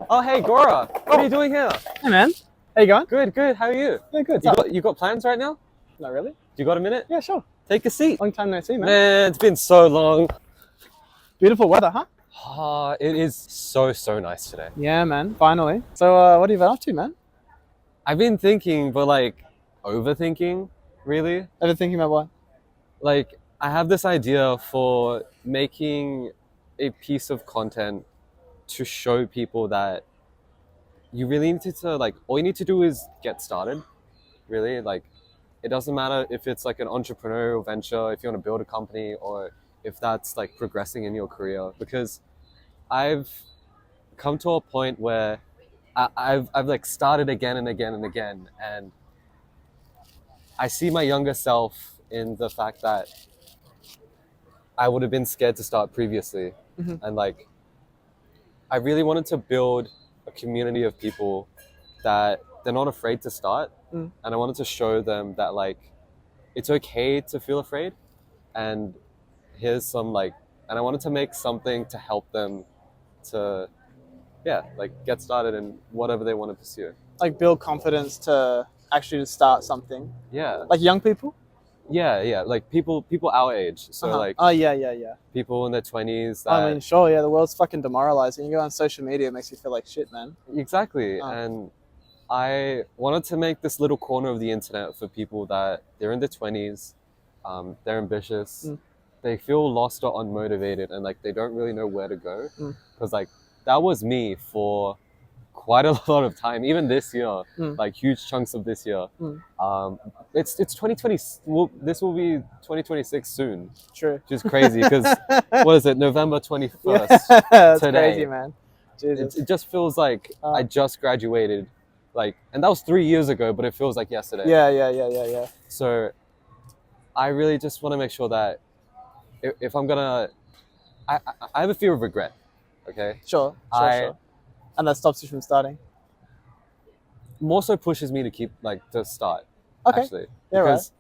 Oh, hey, Gaura. What are you doing here? Hey man, how you going? Good, good. How are you? Yeah, good. You got plans right now? Not really. You got a minute? Yeah, sure. Take a seat. Long time no see, man. Man, it's been so long. Beautiful weather, huh? It is so nice today. Yeah, man. Finally. So, what have you been up to, man? I've been thinking, but like overthinking, really. Ever thinking about what? Like, I have this idea for making a piece of content to show people that you really need to like, all you need to do is get started, really. Like, it doesn't matter if it's like an entrepreneurial venture, if you want to build a company, or if that's like progressing in your career. Because I've come to a point where I've like started again and again and again, and I see my younger self in the fact that I would have been scared to start previously. And like, I really wanted to build a community of people that they're not afraid to start. And I wanted to show them that like, it's okay to feel afraid. And here's some like, and I wanted to make something to help them to, yeah, like get started in whatever they want to pursue. Like build confidence to actually start something. Yeah. Like young people? Yeah. Like people our age. So like Oh yeah. people in their 20s. I mean, sure, yeah. The world's fucking demoralizing. You go on social media, it makes you feel like shit, man. Exactly. And I wanted to make this little corner of the internet for people that they're in their 20s, they're ambitious, they feel lost or unmotivated, and like they don't really know where to go. Because like that was me for quite a lot of time, even this year, like huge chunks of this year. It's 2020. Well, this will be 2026 soon. True. Which is crazy because what is it? November 21st. That's today. crazy, man. Jesus. It just feels like I just graduated, like, and that was 3 years ago, but it feels like yesterday. Yeah. So I really just want to make sure that if I'm gonna, I have a fear of regret. Okay. Sure. And that stops you from starting. More so pushes me to keep to start. Okay. Actually, Yeah, because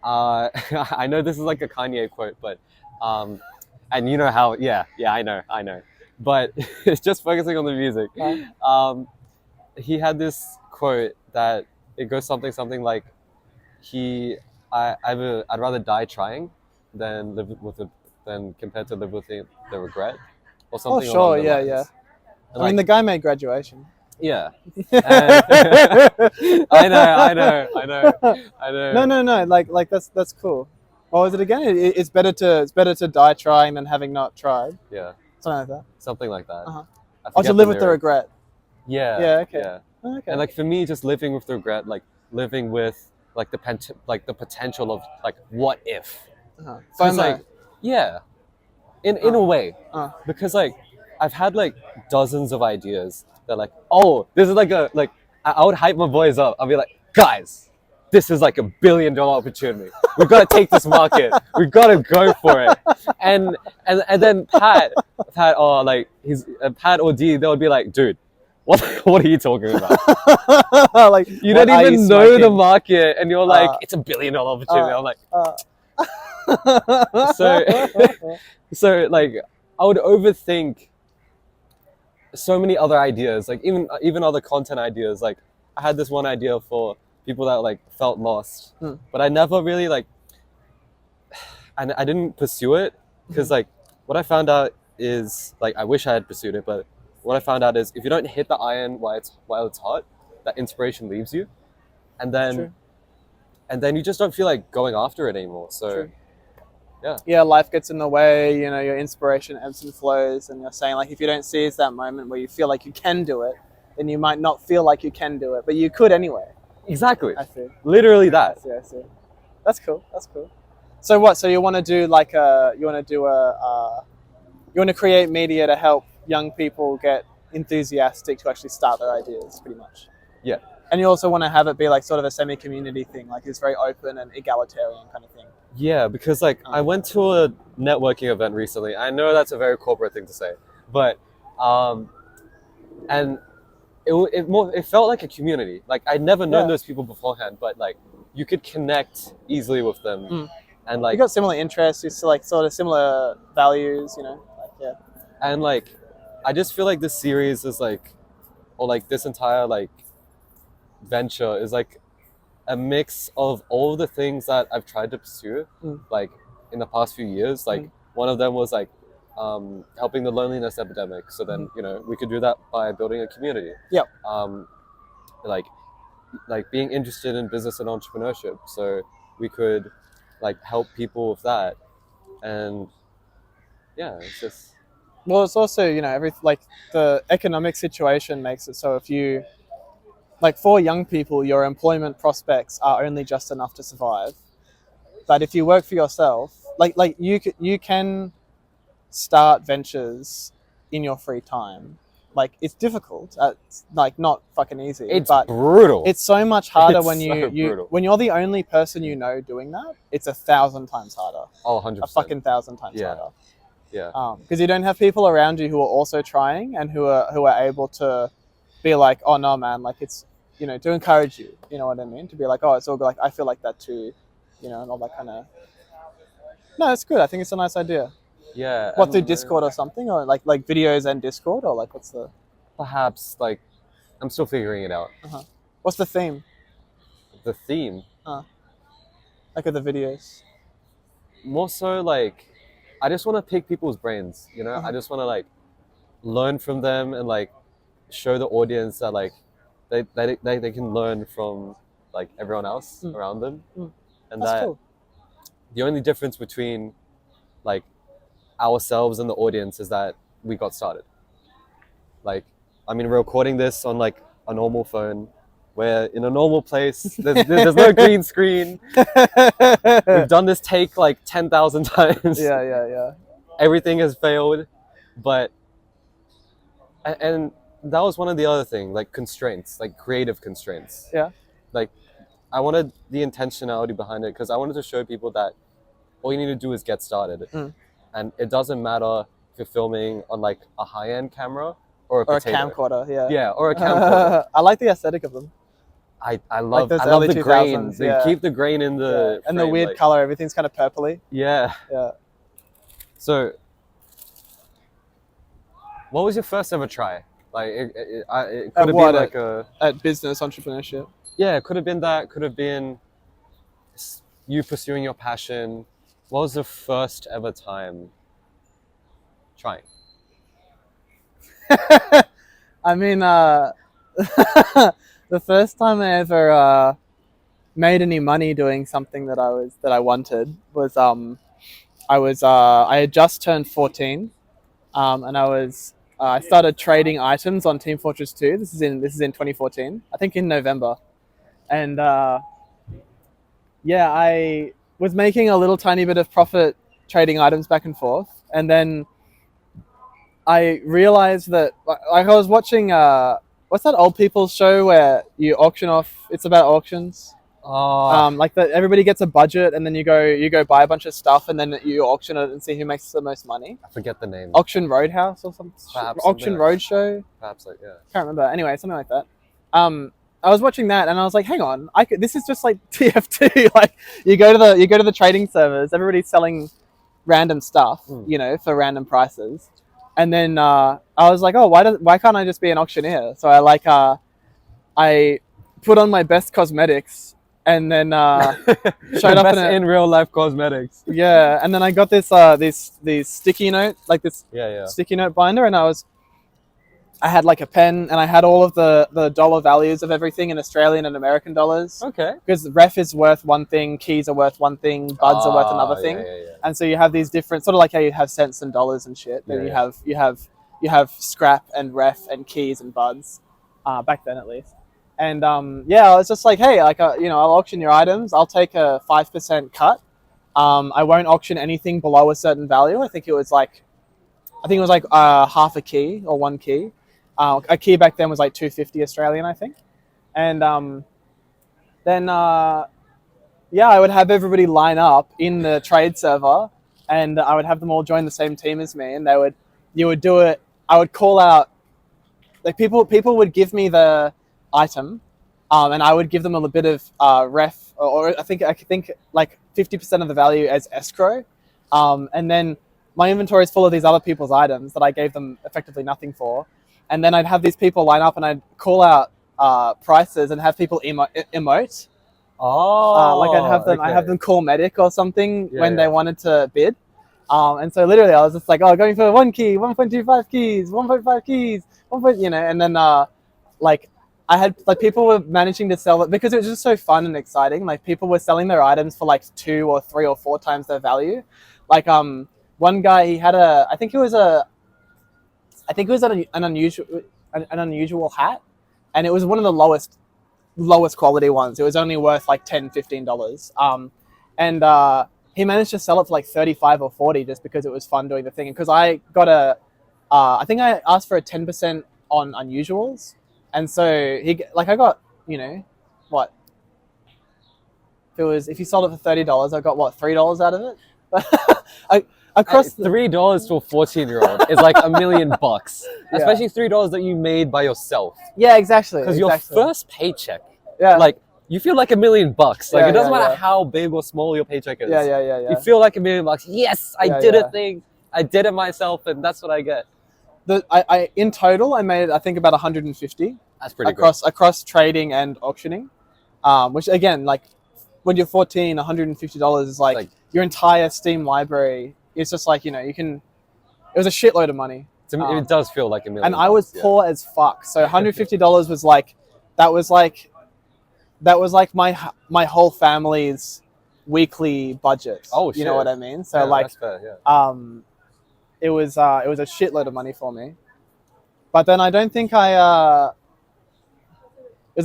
I know this is like a Kanye quote, but and you know how I know, but it's just focusing on the music. He had this quote that it goes something like I'd rather die trying than live with it than compared to live with the regret or something. Oh sure, along those lines. I mean, the guy made Graduation. Yeah. I know. No. Like that's cool. What was it again? It's better to die trying than having not tried. Yeah. Something like that. Or to live with the regret. Yeah. Yeah. Okay. Yeah. Okay. And like for me, just living with the regret, like living with like the potential of like what if. So like, yeah. In a way, because like I've had like dozens of ideas that like, oh, this is like I would hype my boys up. I'll be like, guys, this is like $1 billion opportunity. We've got to take this market. We've got to go for it. And then Pat or D, they would be like, dude, what are you talking about? Like you don't even know the market, and you're like, it's $1 billion opportunity. I'm like, so like I would overthink so many other ideas, like even other content ideas. Like I had this one idea for people that like felt lost, but I never really like, and I didn't pursue it because like what I found out is like I wish I had pursued it, but what I found out is if you don't hit the iron while it's hot, that inspiration leaves you, and then you just don't feel like going after it anymore. So yeah, life gets in the way, you know, your inspiration ebbs and flows, and you're saying like if you don't seize that moment where you feel like you can do it, then you might not feel like you can do it, but you could anyway. Exactly. I see. Literally that. I see. That's cool. So what? So you want to do you want to create media to help young people get enthusiastic to actually start their ideas, pretty much. Yeah. And you also want to have it be like sort of a semi-community thing, like it's very open and egalitarian kind of thing. Yeah, because like I went to a networking event recently. I know that's a very corporate thing to say, but and it felt like a community. Like I'd never known those people beforehand, but like you could connect easily with them, and like you got similar interests, you like sort of similar values, you know. And like I just feel like this series is like or like this entire like venture is like a mix of all the things that I've tried to pursue, like in the past few years. Like one of them was like helping the loneliness epidemic. So then we could do that by building a community. Yep. Like being interested in business and entrepreneurship. So we could like help people with that, and yeah, it's just. Well, it's also the economic situation makes it so if you like for young people, your employment prospects are only just enough to survive. But if you work for yourself, like you can start ventures in your free time. Like it's difficult, it's like not fucking easy. It's but brutal. It's so much harder It's when when you're the only person doing that. It's 1,000 times harder. Oh, 100%. A fucking 1,000 times harder. Yeah. Because you don't have people around you who are also trying and who are able to be like, oh no, man, like it's to encourage you. You know what I mean? To be like, oh, it's all good. Like I feel like that too, and all that kind of. No, it's good. I think it's a nice idea. Yeah. What, through Discord or something, or like videos and Discord, or like what's the? Perhaps like I'm still figuring it out. What's the theme? The theme. Like of the videos. More so like, I just want to pick people's brains. I just want to like learn from them and like show the audience that like they can learn from like everyone else around them, and That's that cool. the only difference between like ourselves and the audience is that we got started. Like, I mean, we're recording this on like a normal phone. We're in a normal place. There's no green screen. We've done this take like 10,000 times. Yeah. Everything has failed, but and that was one of the other things, like constraints, like creative constraints. Yeah. Like, I wanted the intentionality behind it because I wanted to show people that all you need to do is get started, and it doesn't matter if you're filming on like a high-end camera or a camcorder. Yeah, or a camcorder. I like the aesthetic of them. I Like love the 2000s, grain. They yeah. keep the grain in the and frame, the weird like, color. Everything's kind of purpley. Yeah. So, what was your first ever try? Like it could have been like at business entrepreneurship. Yeah, it could have been that. Could have been you pursuing your passion. What was the first ever time trying? I mean, the first time I ever made any money doing something that I wanted was I had just turned 14, and I started trading items on Team Fortress 2. This is in 2014, I think in November, and I was making a little tiny bit of profit trading items back and forth, and then I realized that like I was watching what's that old people's show where you auction off? It's about auctions. Like that, everybody gets a budget, and then you go buy a bunch of stuff, and then you auction it and see who makes the most money. I forget the name. Auction Roadhouse or something. Auction Roadshow. Perhaps like yeah. Can't remember. Anyway, something like that. I was watching that, and I was like, hang on, this is just like TF2. Like you go to the trading servers, everybody's selling random stuff, for random prices. And then I was like, oh, why can't I just be an auctioneer? So I put on my best cosmetics and then showed up in real life cosmetics. Yeah, and then I got this these sticky note, like this sticky note binder, and I had like a pen, and I had all of the dollar values of everything in Australian and American dollars. Okay. Because ref is worth one thing, keys are worth one thing, buds are worth another thing. Yeah. And so you have these different, sort of like how you have cents and dollars and shit. Then you have scrap and ref and keys and buds, back then at least. And I was just like, hey, like I'll auction your items. I'll take a 5% cut. I won't auction anything below a certain value. I think it was like half a key or one key. A key back then was like 250 Australian, I think. And then I would have everybody line up in the trade server, and I would have them all join the same team as me, and you would do it. I would call out, like people would give me the item, and I would give them a bit of ref, or I think like 50% of the value as escrow, and then my inventory is full of these other people's items that I gave them effectively nothing for. and then I'd have these people line up, and I'd call out prices and have people emote. Like I'd have them call medic or something when they wanted to bid. And so literally I was just like, oh, going for 1 key, 1.25 keys, 1.5 keys, and then like I had like people were managing to sell it because it was just so fun and exciting. Like people were selling their items for like 2 or 3 or 4 times their value. Like one guy, he had I think it was an unusual hat, and it was one of the lowest quality ones. It was only worth like $10-15. And he managed to sell it for like 35 or 40 just because it was fun doing the thing. And because I got I think I asked for a 10% on unusuals. And so I got, what? If you sold it for $30, I got what, $3 out of it? Across $3 to a 14-year-old is like $1 million, especially $3 that you made by yourself. Yeah, exactly. Because your first paycheck, like you feel like $1 million. Like it doesn't matter how big or small your paycheck is. Yeah. You feel like $1 million. Yes, I did a thing. I did it myself, and that's what I get. I in total I made I think about 150. That's pretty across trading and auctioning, which again, like when you're 14, $150 is like your entire Steam library. It's just like, you can. It was a shitload of money. It does feel like $1 million. And I was poor as fuck, so $150 was like that was like my whole family's weekly budget. Oh shit. You know what I mean? So that's fair, yeah. It was a shitload of money for me. But then I don't think it was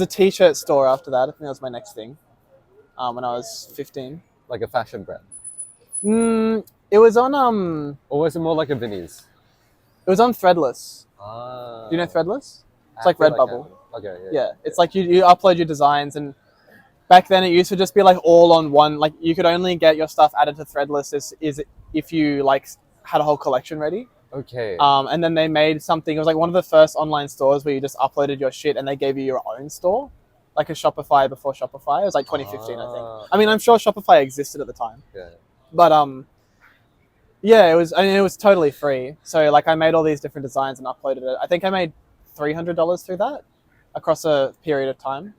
a t-shirt store after that. I think that was my next thing. When I was 15. Like a fashion brand. It was on Or was it more like a Vinnie's? It was on Threadless. Ah. Do you know Threadless? It's like Redbubble. Okay, yeah. It's like you upload your designs, and back then it used to just be like all on one. Like you could only get your stuff added to Threadless is if you like had a whole collection ready. Okay. And then they made something. It was like one of the first online stores where you just uploaded your shit and they gave you your own store, like a Shopify before Shopify. It was like 2015, I think. I mean, I'm sure Shopify existed at the time. Yeah. But yeah, it was. I mean, it was totally free. So like, I made all these different designs and uploaded it. I think I made $300 through that across a period of time.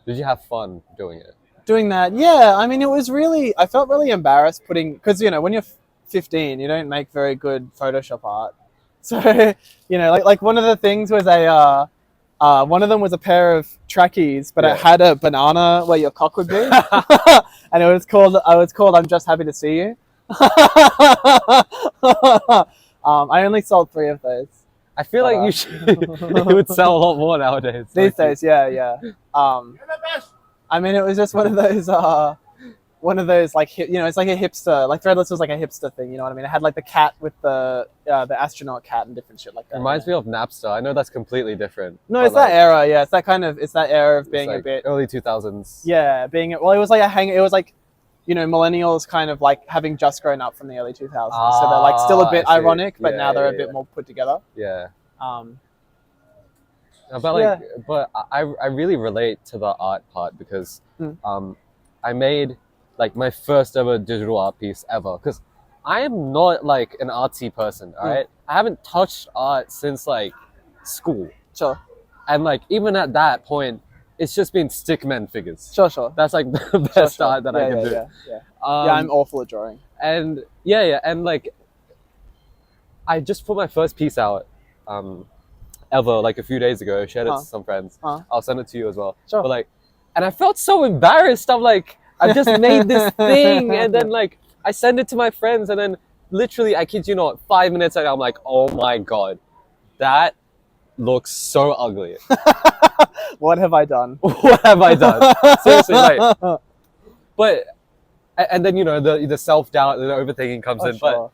Did you have fun doing it? Doing that, yeah. I mean, I felt really embarrassed because when you're 15, you don't make very good Photoshop art. So, like one of the things was one of them was a pair of trackies, but it had a banana where your cock would be. And I was called I'm Just Happy to See You. I only sold 3 of those. I feel like you would sell a lot more nowadays. These days, yeah. I mean, it was just one of those like, it's like a hipster, like Threadless was like a hipster thing, you know what I mean? It had like the cat with the astronaut cat and different shit like that. Reminds me of Napster. I know that's completely different. No, it's that era, yeah. It's that era of being like a bit early 2000s. Yeah, it was like it was like, millennials kind of like having just grown up from the early 2000s. So they're like still a bit ironic, but now they're a bit more put together. Yeah. But I really relate to the art part because I made like my first ever digital art piece ever, because I am not like an artsy person, all right? I haven't touched art since like school. Sure. And like even at that point, it's just been stickman figures. Sure. That's like the best art that I can do. Yeah, I'm awful at drawing. And and like I just put my first piece out ever like a few days ago. I shared it to some friends. I'll send it to you as well. Sure. But like, and I felt so embarrassed. I'm like, I just made this thing, and then like I send it to my friends, and then literally, I kid you not, 5 minutes later, I'm like, oh my god, that looks so ugly. What have I done? What have I done? Seriously, like, but and then the self-doubt and the overthinking comes in. Sure.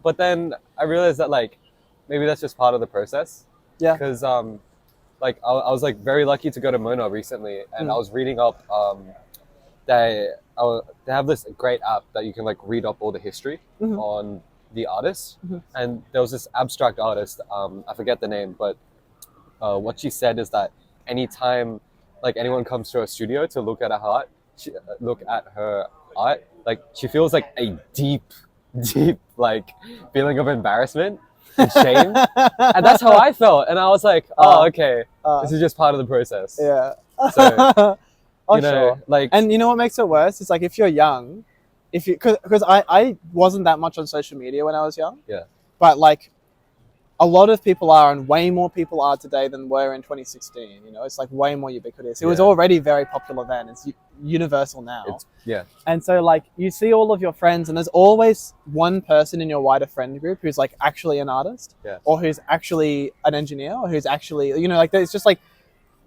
But then I realized that like maybe that's just part of the process. Yeah. Because like I was like very lucky to go to Mona recently, and I was reading up they have this great app that you can like read up all the history on the artists. And there was this abstract artist, I forget the name, but what she said is that anytime like anyone comes to her studio to look at her art, like she feels like a deep deep like feeling of embarrassment and shame, and that's how I felt. And I was like, oh, okay, this is just part of the process. Yeah. So Oh, you know, sure. like, And you know what makes it worse? It's like if you're young, because I wasn't that much on social media when I was young. Yeah. But like a lot of people are, and way more people are today than were in 2016. You know, it's like way more ubiquitous. It was already very popular then. It's universal now. And so like you see all of your friends, and there's always one person in your wider friend group who's like actually an artist, or who's actually an engineer, or who's actually, you know, like it's just like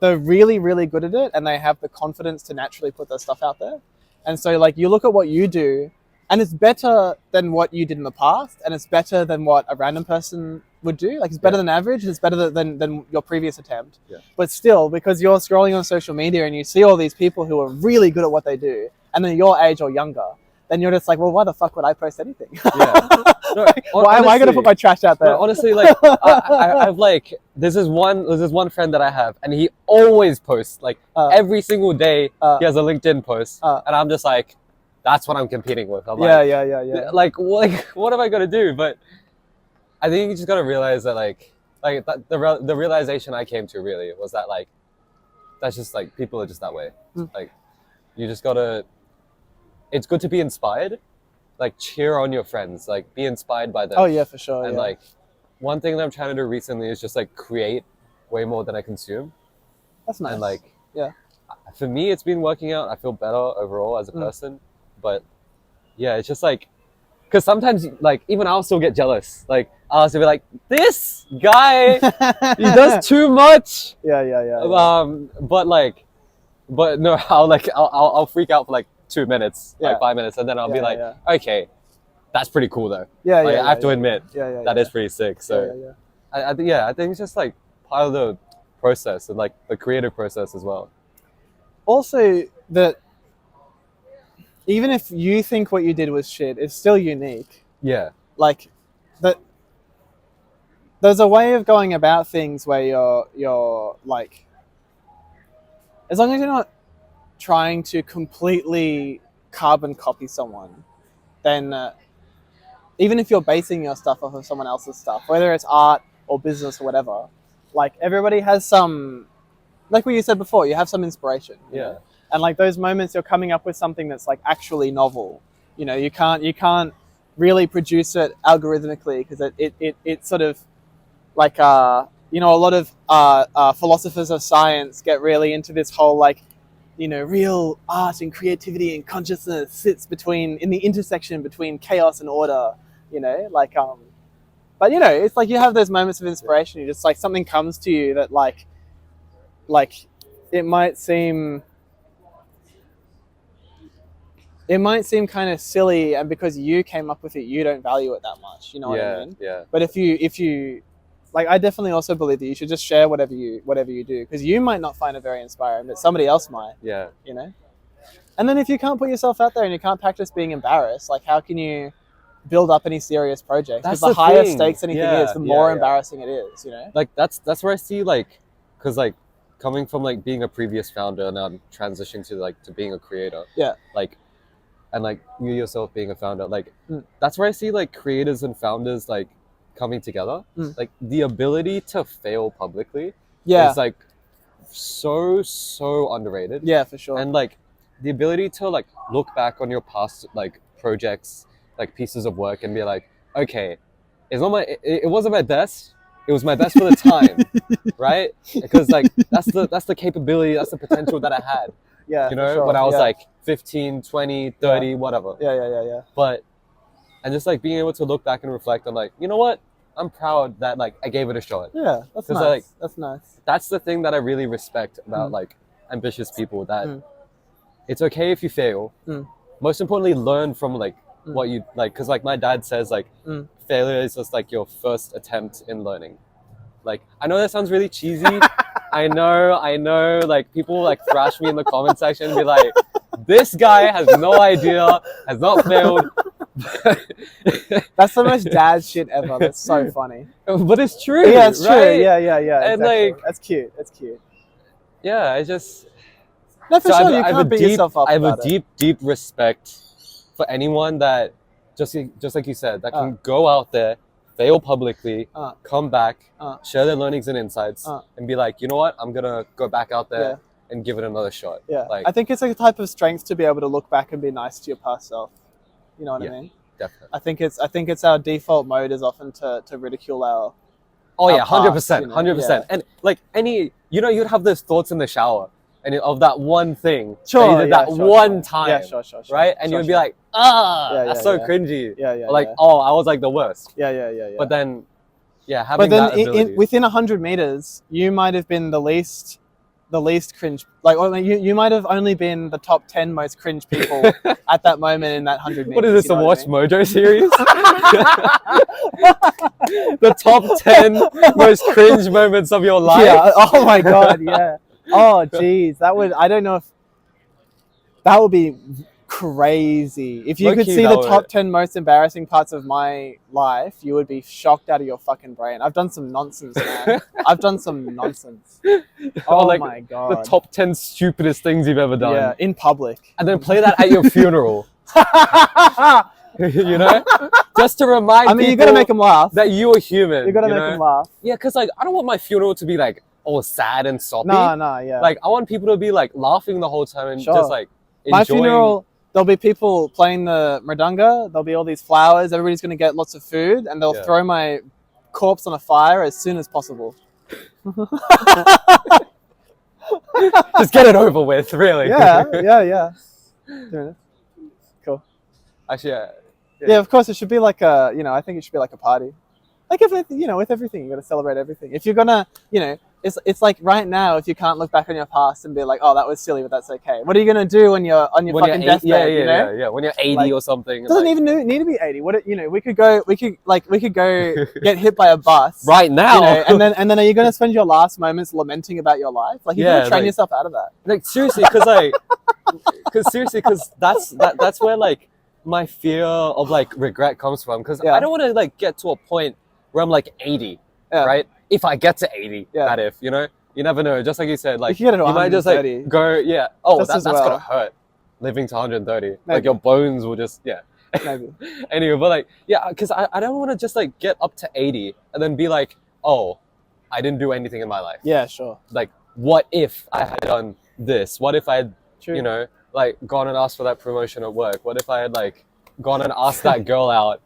they're really, really good at it, and they have the confidence to naturally put their stuff out there. And so like you look at what you do, and it's better than what you did in the past, and it's better than what a random person would do. Like it's better than average, and it's better than your previous attempt. But still, because you're scrolling on social media and you see all these people who are really good at what they do, and they're your age or younger, then you're just like, well, why the fuck would I post anything? No, why am I going to put my trash out there? No, honestly, like I've like there's this one friend that I have, and he always posts like every single day. He has a LinkedIn post, and I'm just like, that's what I'm competing with. I'm yeah. Like what am I gonna do? But I think you just gotta realize that the realization I came to really was that like that's just like people are just that way. Like you just gotta. It's good to be inspired. Like cheer on your friends. Like be inspired by them. Oh yeah, for sure. And like one thing that I'm trying to do recently is just like create way more than I consume. That's nice. And like for me, it's been working out. I feel better overall as a person. But yeah, it's just like, because sometimes like even I'll still get jealous. Like I'll still be like, this guy, he does too much. Yeah. But no, I'll freak out for like 2 minutes, like 5 minutes, and then I'll be like, okay, that's pretty cool though. I have to admit that is pretty sick. So I think it's just like part of the process and like the creative process as well. Also, that even if you think what you did was shit, it's still unique. Yeah. Like that. There's a way of going about things where you're like, as long as you're not trying to completely carbon copy someone, then even if you're basing your stuff off of someone else's stuff, whether it's art or business or whatever, like everybody has some, like what you said before, you have some inspiration. You know? And like those moments you're coming up with something that's like actually novel. You know, you can't really produce it algorithmically because it sort of like you know, a lot of philosophers of science get really into this whole like, you know, real art and creativity and consciousness sits in the intersection between chaos and order, you know, like but you know, it's like you have those moments of inspiration. You just like something comes to you that like it might seem kind of silly, and because you came up with it, you don't value it that much. You know what I mean? Yeah. But if you like, I definitely also believe that you should just share whatever you do, because you might not find it very inspiring, but somebody else might. Yeah. You know? And then if you can't put yourself out there and you can't practice being embarrassed, like how can you build up any serious project? Because the higher stakes anything is, the more embarrassing it is, you know? Like that's where I see like, because like coming from like being a previous founder and now transitioning to being a creator. Yeah. Like, and like you yourself being a founder, like that's where I see like creators and founders like coming together. Like the ability to fail publicly is like so underrated. Yeah, for sure. And like the ability to like look back on your past like projects, like pieces of work, and be like, okay, it wasn't my best, it was my best for the time. Right? Because like that's the capability, that's the potential that I had. Yeah, you know, when I was like 15, 20, 30, whatever. Yeah. But, and just like being able to look back and reflect on like, you know what? I'm proud that like I gave it a shot. Yeah, that's nice. Like, that's nice. That's the thing that I really respect about like ambitious people, that it's okay if you fail. Most importantly, learn from like what you like, because like my dad says like failure is just like your first attempt in learning. Like, I know that sounds really cheesy. I know, like people like thrash me in the comment section and be like, this guy has no idea, has not failed. That's the most dad shit ever. That's so funny. But it's true. Yeah, it's right? true. Yeah. And exactly. like, that's cute. Yeah, I just. No, for sure. You can't beat yourself up. I have a deep respect for anyone that just like you said, that can go out there, fail publicly, come back, share their learnings and insights, and be like, you know what, I'm gonna go back out there and give it another shot. Yeah, like, I think it's a type of strength to be able to look back and be nice to your past self. You know what I mean? Definitely. I think it's our default mode is often to ridicule our. Oh yeah, past, 100%, you know? 100%. And like you'd have those thoughts in the shower, and of that one thing Sure, that you did that one time, right? And you'd be like, that's so cringy. Like, oh, I was like the worst. Yeah. But then, having that ability. Within 100 meters, you might have been the least cringe. Like, you might have only been the top 10 most cringe people at that moment in that 100 meters. What is this, a Watch Mojo series? The top 10 most cringe moments of your life. Yeah. Oh my god. Yeah. Oh geez, I don't know if that would be crazy. If you could see the top 10 most embarrassing parts of my life, you would be shocked out of your fucking brain. I've done some nonsense, man. I've done some nonsense. Oh like my god. The top 10 stupidest things you've ever done. Yeah, in public. And then play that at your funeral. You know? Just to remind people, you gotta make them laugh. That you are human. You gotta make them laugh. Yeah, because like, I don't want my funeral to be like all sad and soppy. No, yeah. Like, I want people to be like laughing the whole time and just like enjoying. My funeral, there'll be people playing the mridanga, there'll be all these flowers, everybody's gonna get lots of food, and they'll throw my corpse on a fire as soon as possible. Just get it over with, really. Yeah. Cool. Actually, yeah, of course, it should be like a, I think it should be like a party. Like, if with everything, you got to celebrate everything. If you're gonna, it's like right now, if you can't look back on your past and be like, oh, that was silly, but that's okay. What are you gonna do when you're on your fucking deathbed? Yeah. When you're 80 or something. It doesn't even need to be 80. We could go get hit by a bus right now. And then are you gonna spend your last moments lamenting about your life? Like, you gotta train yourself out of that. Like, seriously, because that's where like my fear of like regret comes from. Because I don't want to like get to a point where I'm like 80, right? If I get to 80, that if, you never know. Just like you said, like, you might just like go, that's gonna hurt living to 130. Maybe. Like, your bones will just, Maybe. Anyway, but like, because I don't want to just like get up to 80 and then be like, oh, I didn't do anything in my life. Yeah, sure. Like, what if I had done this? What if I had, like, gone and asked for that promotion at work? What if I had like gone and asked that girl out?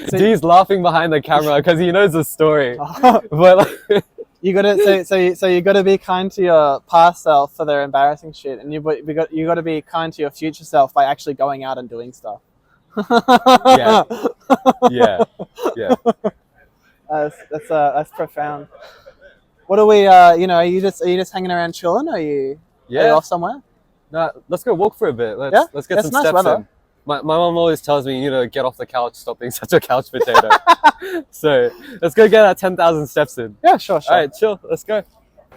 Dee's laughing behind the camera because he knows the story. But like, you gotta so you gotta be kind to your past self for their embarrassing shit, and you gotta be kind to your future self by actually going out and doing stuff. Yeah. That's profound. What are we? Are you just hanging around chilling? Are you off somewhere? No, let's go walk for a bit. Let's get some steps weather. In. My mom always tells me, get off the couch, stop being such a couch potato. So let's go get our 10,000 steps in. Yeah, sure. All right, chill. Let's go.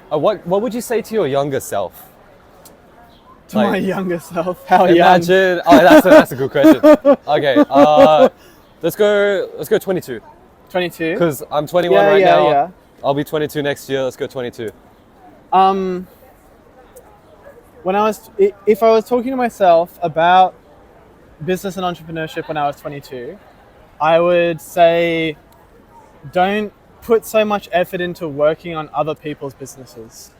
What would you say to your younger self? To my younger self? How imagine, young? Oh, that's a good question. Okay, let's go 22. 22? Because I'm 21 right now. Yeah. I'll be 22 next year. Let's go 22. If I was talking to myself about business and entrepreneurship when I was 22, I would say, don't put so much effort into working on other people's businesses.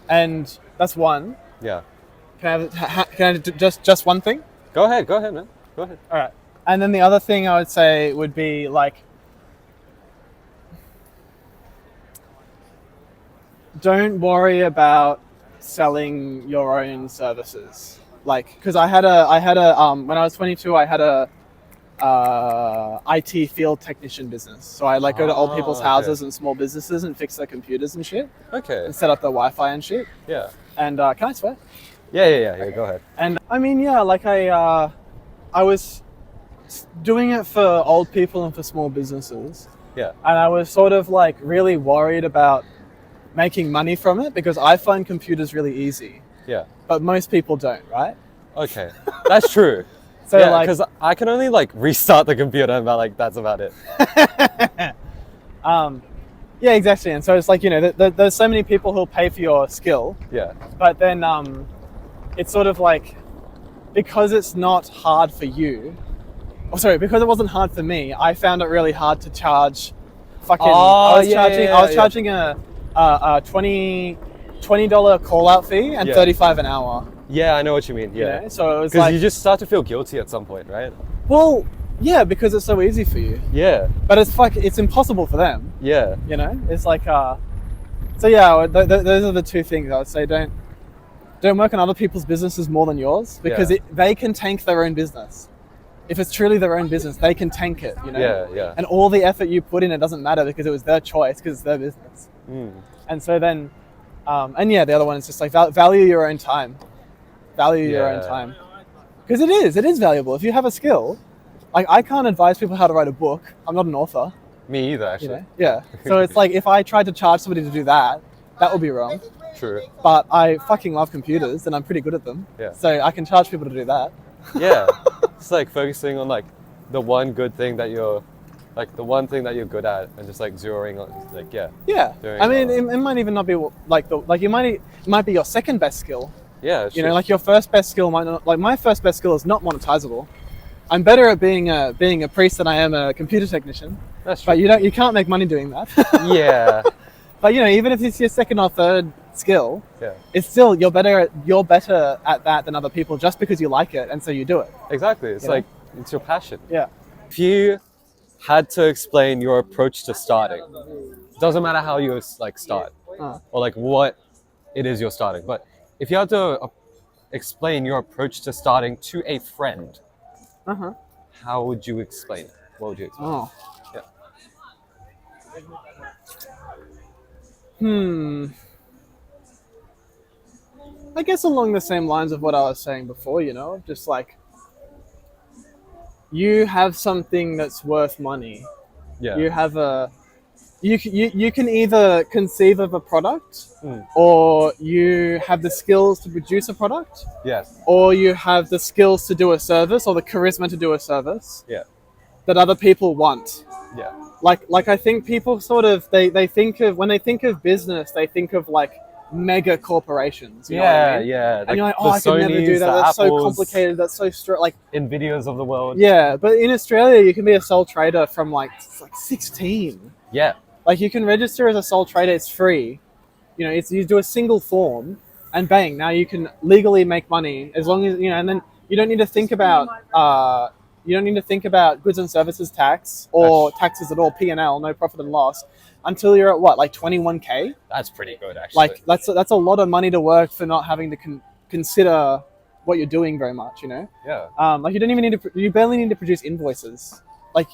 And that's one. Yeah. Can I do just one thing? Go ahead, man. Go ahead. All right. And then the other thing I would say would be like, don't worry about selling your own services. Like, because I had a when I was 22, I had a IT field technician business. So I like go to old people's houses and small businesses and fix their computers and shit. Okay. And set up their Wi-Fi and shit. Yeah. And can I swear? Yeah. Go ahead. And I mean, like I was doing it for old people and for small businesses. Yeah. And I was sort of like really worried about making money from it because I find computers really easy. Yeah. But most people don't, right? Okay. That's true. So because I can only like restart the computer and that's about it. Yeah, exactly. And so it's like, there's so many people who'll pay for your skill. Yeah. But then it's sort of like, because it's not hard for you, because it wasn't hard for me, I found it really hard to charge fucking... Oh, I was charging a $20 call-out fee and $35 an hour. Yeah, I know what you mean. Yeah. You know? So it was because you just start to feel guilty at some point, right? Well, yeah, because it's so easy for you. Yeah. But it's impossible for them. Yeah. You know? It's like... So yeah, those are the two things I would say. Don't work on other people's businesses more than yours, because they can tank their own business. If it's truly their own business, they can tank it, you know? Yeah, yeah. And all the effort you put in, it doesn't matter because it was their choice, because it's their business. And so then, the other one is just like value your own time. Value your own time. Because it is valuable. If you have a skill, like I can't advise people how to write a book. I'm not an author. Me either, actually. You know? Yeah. So it's like if I tried to charge somebody to do that would be wrong. True. But I fucking love computers and I'm pretty good at them. Yeah. So I can charge people to do that. Yeah. It's like focusing on like the one good thing that you're good at, and just like zeroing on like I mean, it might even not be like it might be your second best skill. Yeah. You know, like your first best skill might not, like my first best skill is not monetizable. I'm better at being a priest than I am a computer technician. That's true. But you can't make money doing that. Yeah. But you know, even if it's your second or third skill, it's still you're better at that than other people just because you like it and so you do it. Exactly. It's like it's your passion. Yeah. If you had to explain your approach to starting, doesn't matter how you like start or like what it is you're starting, but if you had to explain your approach to starting to a friend, how would you explain it? What would you explain? Oh. Yeah. I guess along the same lines of what I was saying before, you know, just like you have something that's worth money. Yeah. You have you can either conceive of a product or you have the skills to produce a product. Yes. Or you have the skills to do a service or the charisma to do a service. Yeah. That other people want. Yeah. Like I think people sort of they think of, when they think of business, they think of like mega corporations. You know what I mean? Yeah. And you're like, I could never do that. That's so complicated. That's so like in videos of the world. Yeah, but in Australia, you can be a sole trader from like 16. Yeah. Like you can register as a sole trader. It's free. You know, you do a single form, and bang, now you can legally make money as long as you know. And then you don't need to think about goods and services tax or taxes at all, P&L, no profit and loss, until you're at what, like 21K? That's pretty good, actually. Like that's a lot of money to work for not having to consider what you're doing very much, you know? Yeah. Like you barely need to produce invoices. Like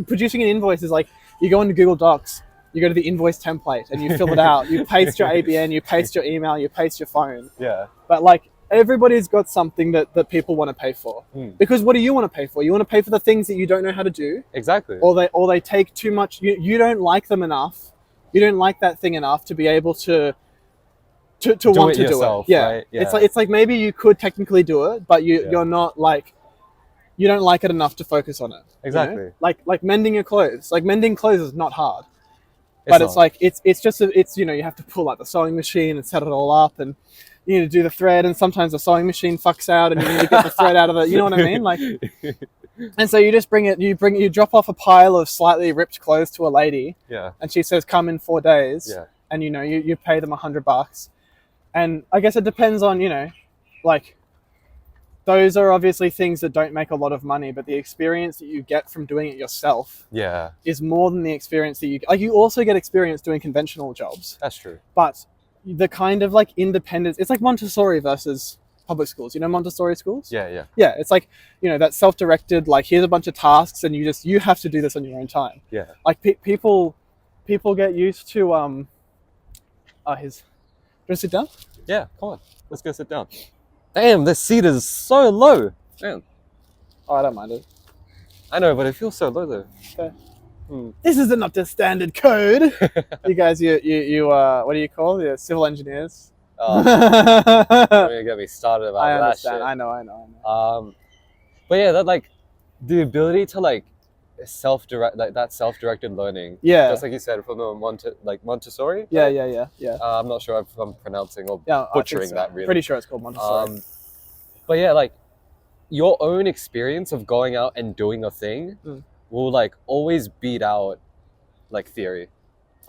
producing an invoice is like, you go into Google Docs, you go to the invoice template and you fill it out, you paste your ABN, you paste your email, you paste your phone. Yeah. But like, everybody's got something that people want to pay for. Because what do you want to pay for? You want to pay for the things that you don't know how to do. Exactly. Or they take too much. You don't like them enough. You don't like that thing enough to be able to want to yourself, do it. Yeah. Right? Yeah. It's like maybe you could technically do it, but you're not like, you don't like it enough to focus on it. Exactly. You know? Like mending your clothes. Like mending clothes is not hard. But it's like it's just you know, you have to pull out the sewing machine and set it all up, and you need to do the thread, and sometimes the sewing machine fucks out and you need to get the thread out of it. You know what I mean? Like, and so you just you drop off a pile of slightly ripped clothes to a lady. Yeah. And she says, come in 4 days. Yeah. And you know, you pay them $100. And I guess it depends on, you know, like those are obviously things that don't make a lot of money, but the experience that you get from doing it yourself is more than the experience that you also get experience doing conventional jobs. That's true. But the kind of like independence, it's like Montessori versus public schools. You know Montessori schools? Yeah. It's like, you know, that self-directed, like here's a bunch of tasks and you have to do this on your own time. Yeah. Like people get used to do you want to sit down? Yeah, come on, let's go sit down. Damn, this seat is so low. Damn. Oh, I don't mind it. I know, but it feels so low though. Okay. This isn't up to standard code. You guys, you what do you call the civil engineers? Oh, don't even get me started about I that understand. shit. I know. But yeah, that like the ability to like self-direct, like that self-directed learning. Yeah. Just like you said, from the Montessori. Yeah. I'm not sure if I'm pronouncing or butchering that really. Pretty sure it's called Montessori. But yeah, like your own experience of going out and doing a thing will like always beat out like theory.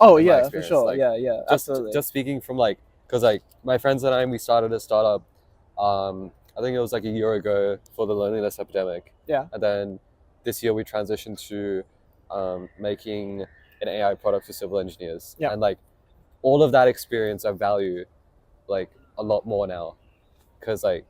Oh in my yeah, for experience. sure. Like Yeah, absolutely. just speaking from like, because like my friends and I, we started a startup. I think it was like a year ago for the loneliness epidemic. Yeah. And then this year we transitioned to making an AI product for civil engineers. Yeah. And like all of that experience I value like a lot more now, because like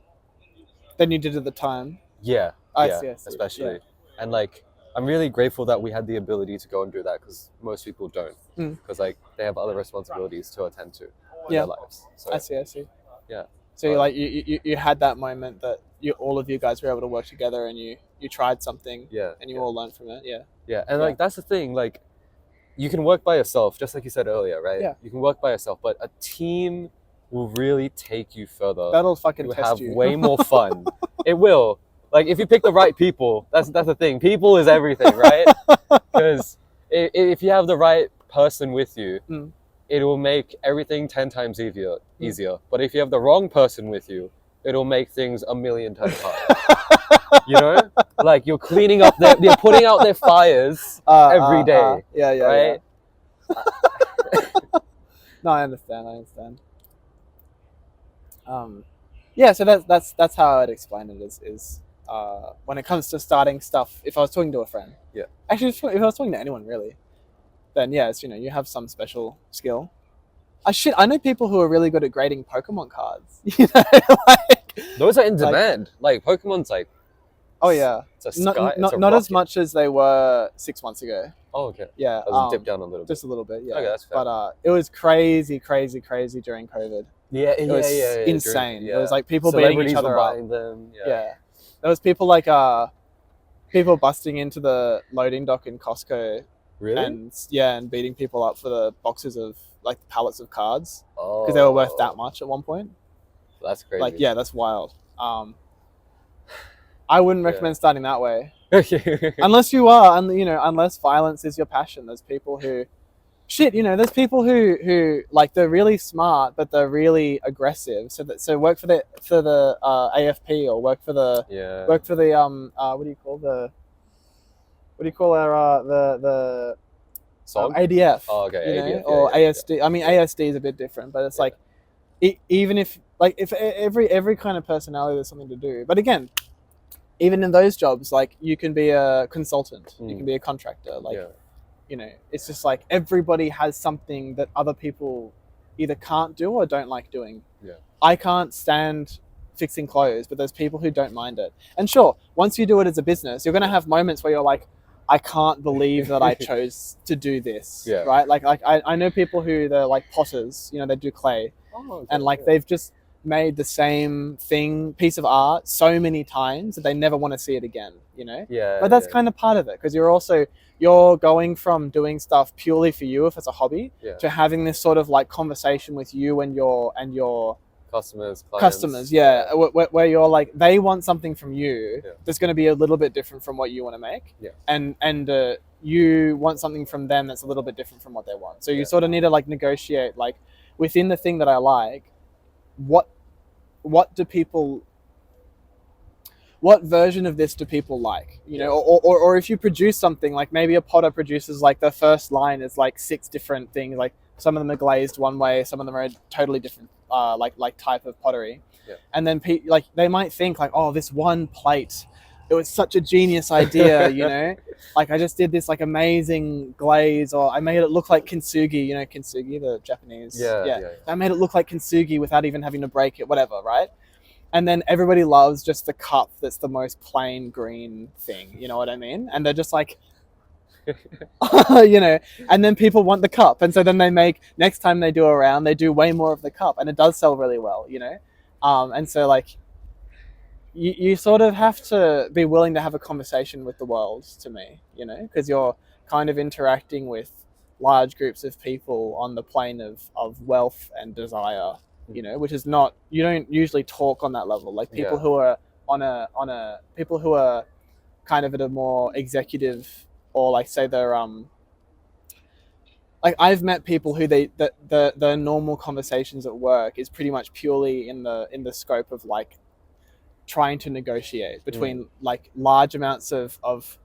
Than you did at the time. yeah, I see. especially. Yeah. And like I'm really grateful that we had the ability to go and do that, because most people don't, because like they have other responsibilities to attend to in their lives. So I see. yeah. So you like you had that moment that all of you guys were able to work together, and you tried something, and you all learned from it. Yeah, and like that's the thing, like you can work by yourself, just like you said earlier, right? Yeah. You can work by yourself, but a team will really take you further. That'll fucking You test have you. way more fun. It will. Like if you pick the right people, that's the thing. People is everything, right? Because if you have the right person with you, it will make everything 10 times easier. But if you have the wrong person with you, it'll make things a million times harder. You know, like you're cleaning up you're putting out their fires every day. Yeah, right. No, I understand. Yeah, so that's how I'd explain it. Is when it comes to starting stuff, if I was talking to a friend, actually, if I was talking to anyone really, then yes, you have some special skill. I know people who are really good at grading Pokemon cards. Like, those are in demand. Like Pokemon's like, oh yeah, it's a sky, not as much as they were 6 months ago. Oh okay. Yeah, dip down a little bit. Just a little bit. Yeah. Okay, that's fair. But it was crazy during COVID. It was insane. It was like people beating each other up. Them. Yeah. There was people like people busting into the loading dock in Costco. Really? And beating people up for the boxes of like pallets of cards because they were worth that much at one point. That's crazy. Like that's wild. I wouldn't recommend starting that way. Unless you are, unless violence is your passion. There's people who there's people who like they're really smart but they're really aggressive, so work for the AFP or work for the what do you call our the ADF. Oh, okay. ADF, or ASD. I mean, ASD is a bit different, but it's like even if every kind of personality there's something to do. But again, even in those jobs, like you can be a consultant, you can be a contractor, it's just like everybody has something that other people either can't do or don't like doing. Yeah. I can't stand fixing clothes, but there's people who don't mind it. And sure, once you do it as a business, you're going to have moments where you're like, I can't believe that I chose to do this. Yeah. Right? Like I know people who they're like potters, they do clay. Oh, okay, and like they've just made the same piece of art so many times that they never want to see it again, Yeah. But that's kind of part of it, because you're going from doing stuff purely for you if it's a hobby to having this sort of like conversation with you and your customers, where you're like, they want something from you that's going to be a little bit different from what you want to make, and you want something from them that's a little bit different from what they want. So you sort of need to like negotiate, like within the thing that I like, what version of this do people like, or if you produce something, like maybe a potter produces like the first line is like 6 different things, like some of them are glazed one way, some of them are a totally different like type of pottery, and then like they might think like, oh, this one plate, it was such a genius idea, like I just did this like amazing glaze, or I made it look like kintsugi, kintsugi, the Japanese. I made it look like kintsugi without even having to break it, whatever, right? And then everybody loves just the cup that's the most plain green thing, you know what I mean? And they're just like, and then people want the cup, and so then next time they do a round, they do way more of the cup, and it does sell really well, and so like you sort of have to be willing to have a conversation with the world, to me, because you're kind of interacting with large groups of people on the plane of wealth and desire, which is not, you don't usually talk on that level, like people who are people who are kind of at a more executive, or like say they're like I've met people who the normal conversations at work is pretty much purely in the scope of like trying to negotiate between like large amounts of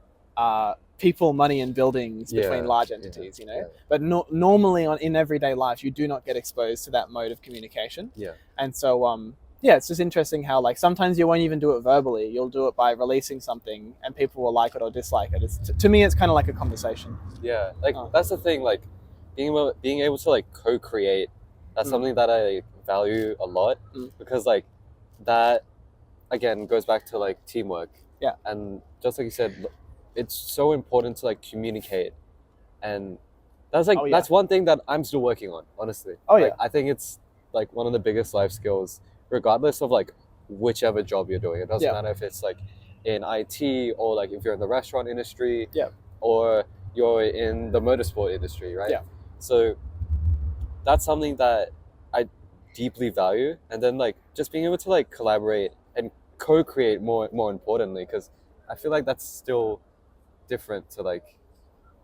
people, money, and buildings between large entities, you know. But normally in everyday life, you do not get exposed to that mode of communication. And so it's just interesting how like sometimes you won't even do it verbally. You'll do it by releasing something, and people will like it or dislike it. To me, it's kind of like a conversation. Yeah, like that's the thing. Like being able to like co-create. That's something that I value a lot because like that again goes back to like teamwork. Yeah. And just like you said, it's so important to like communicate, and that's like that's one thing that I'm still working on, honestly. I think it's like one of the biggest life skills, regardless of like whichever job you're doing. It doesn't matter if it's like in IT or like if you're in the restaurant industry or you're in the motorsport industry, right? So that's something that I deeply value, and then like just being able to like collaborate and co-create more importantly, because I feel like that's still different to like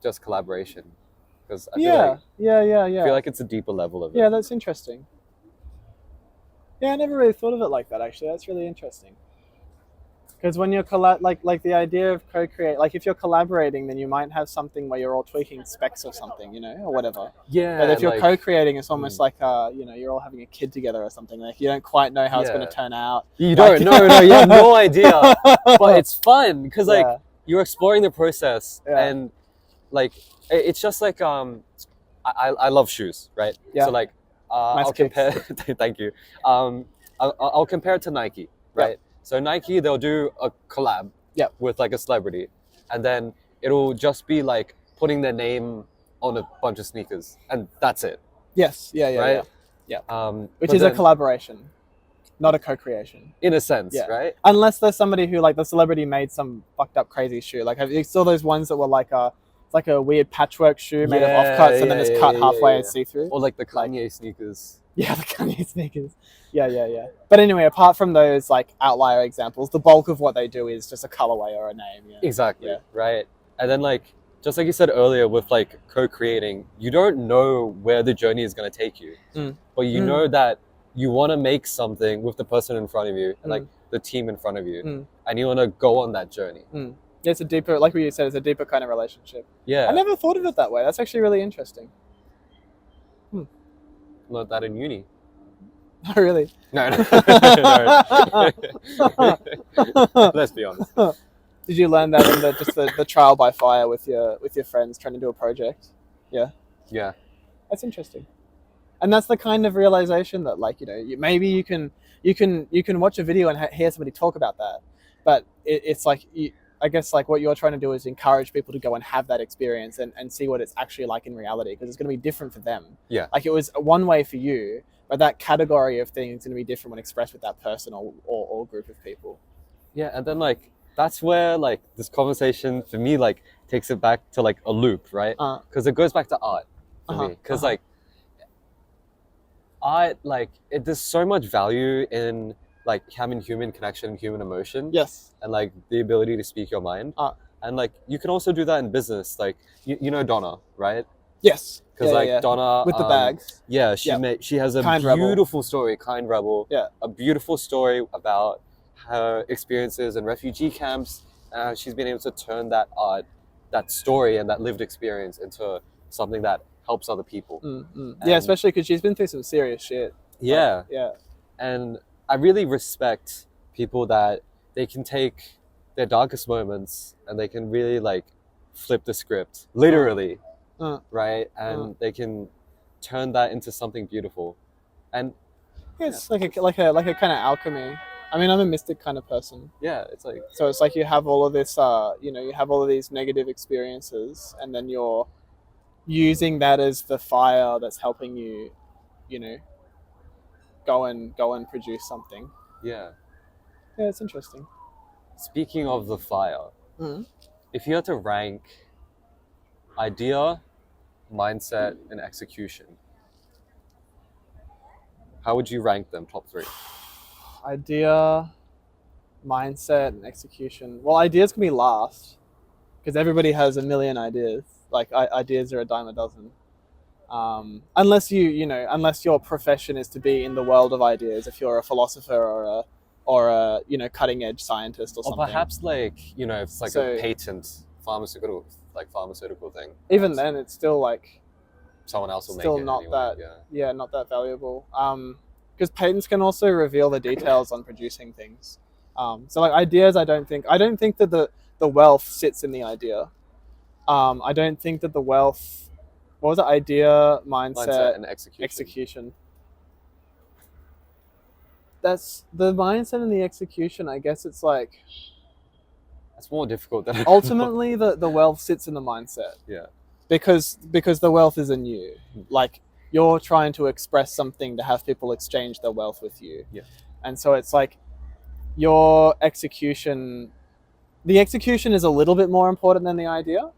just collaboration, because I feel I feel like it's a deeper level of it. Yeah, that's interesting. Yeah, I never really thought of it like that, actually. That's really interesting. Because when you're like the idea of co-create, like if you're collaborating, then you might have something where you're all tweaking specs of something, you know, or whatever. Yeah. But if you're like, co-creating, it's almost like you know, you're all having a kid together or something. Like you don't quite know how it's going to turn out. You don't know. You have no idea. But it's fun because like you're exploring the process, and like it's just like I love shoes, right? Yeah. So like I'll compare. Thank you. I'll compare it to Nike, right? So Nike, they'll do a collab with like a celebrity, and then it'll just be like putting their name on a bunch of sneakers, and that's it. Yes. Right? Which is a collaboration, not a co-creation. In a sense, right? Unless there's somebody who like the celebrity made some fucked up crazy shoe. Like you saw those ones that were like a weird patchwork shoe made of offcuts and then it's cut halfway and see-through. Or like the Kanye sneakers. Yeah, the Kanye sneakers. Yeah. But anyway, apart from those like outlier examples, the bulk of what they do is just a colorway or a name. Exactly. Right. And then like, just like you said earlier with like co-creating, you don't know where the journey is going to take you, but you know that you want to make something with the person in front of you and like the team in front of you, and you want to go on that journey. It's a deeper, like what you said, it's a deeper kind of relationship. Yeah. I never thought of it that way. That's actually really interesting. Learned that in uni. Oh, really? No. Let's be honest. Did you learn that in the trial by fire with your friends trying to do a project? Yeah. That's interesting. And that's the kind of realization that, like, you know, maybe you can watch a video and hear somebody talk about that, but it's like I guess like what you're trying to do is encourage people to go and have that experience and see what it's actually like in reality, because it's going to be different for them. Yeah. Like it was one way for you, but that category of thing is going to be different when expressed with that person or group of people. Yeah, and then like that's where like this conversation for me like takes it back to like a loop, right? Because it goes back to art for me. Because like art, like there's so much value in like having human connection and human emotion. Yes. And like the ability to speak your mind. And like you can also do that in business. Like you know Donna, right? Yes. Because Donna with the bags. Yeah, she has a beautiful story, Kind Rebel. Yeah. A beautiful story about her experiences in refugee camps. She's been able to turn that art, that story and that lived experience into something that helps other people. Yeah, especially because she's been through some serious shit. Yeah. Yeah. And I really respect people that they can take their darkest moments and they can really like flip the script, literally, right? And they can turn that into something beautiful. And it's like a kind of alchemy. I mean, I'm a mystic kind of person. Yeah, it's like so. It's like you have all of this, you have all of these negative experiences, and then you're using that as the fire that's helping you, go and produce something. Yeah, it's interesting. Speaking of the fire, if you had to rank idea, mindset, and execution, how would you rank them top 3? Idea, mindset, and execution. Well, ideas can be last because everybody has a million ideas. Like ideas are a dime a dozen. Unless unless your profession is to be in the world of ideas. If you're a philosopher or or a cutting edge scientist or Or something. perhaps like it's like So- a patent pharmaceutical thing. Even then, it's still like Someone else will still make it not anyway. that not that valuable. Because patents can also reveal the details on producing things. So like ideas, I don't think that the wealth sits in the idea. I don't think that the wealth. What was it? Idea, mindset and execution. execution. That's the mindset and the execution. I guess it's like It's more difficult than ultimately the wealth sits in the mindset. Yeah. Because the wealth is in you. Like you're trying to express something to have people exchange their wealth with you. Yeah. And so it's like your execution. The execution is a little bit more important than the idea.